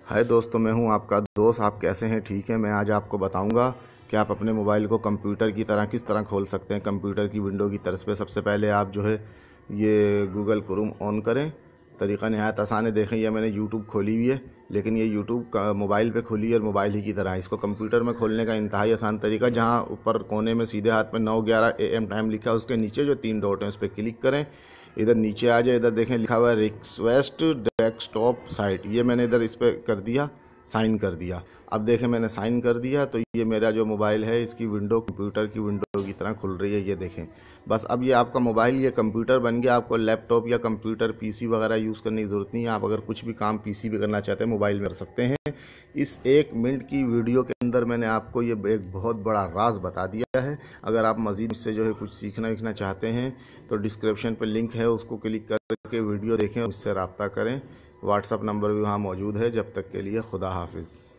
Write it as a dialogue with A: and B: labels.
A: हाय दोस्तों, मैं हूं आपका दोस्त। आप कैसे हैं? ठीक है। मैं आज आपको बताऊंगा कि आप अपने मोबाइल को कंप्यूटर की तरह किस तरह खोल सकते हैं, कंप्यूटर की विंडो की तर्ज पे। सबसे पहले आप जो है ये गूगल क्रोम ऑन करें। तरीका नहायत आसान है। देखें, ये मैंने यूट्यूब खोली हुई है, लेकिन ये यूट्यूब मोबाइल पे खोली है और मोबाइल ही की तरह। इसको कंप्यूटर में खोलने का इंतहाई आसान तरीका, जहाँ ऊपर कोने में सीधे हाथ में 9:11 AM टाइम लिखा है, उसके नीचे जो 3 डॉट हैं उस पर क्लिक करें। इधर नीचे आ जाए, इधर देखें लिखा हुआ है रिक्वेस्ट डेस्कटॉप साइट। ये मैंने इधर इस पर कर दिया, साइन कर दिया। अब देखें, मैंने साइन कर दिया तो ये मेरा जो मोबाइल है इसकी विंडो कंप्यूटर की विंडो की तरह खुल रही है। ये देखें, बस अब ये आपका मोबाइल ये कंप्यूटर बन गया। आपको लैपटॉप या कंप्यूटर पीसी वगैरह यूज़ करने की ज़रूरत नहीं है। आप अगर कुछ भी काम पीसी पे करना चाहते हैं, मोबाइल में कर सकते हैं। इस 1 मिनट की वीडियो के अंदर मैंने आपको ये एक बहुत बड़ा राज बता दिया है। अगर आप मज़ीद मुझसे जो है कुछ सीखना चाहते हैं तो डिस्क्रिप्शन पर लिंक है, उसको क्लिक करके वीडियो देखें, उससे रब्ता करें। व्हाट्सअप नंबर भी वहाँ मौजूद है। जब तक के लिए खुदा हाफिज़।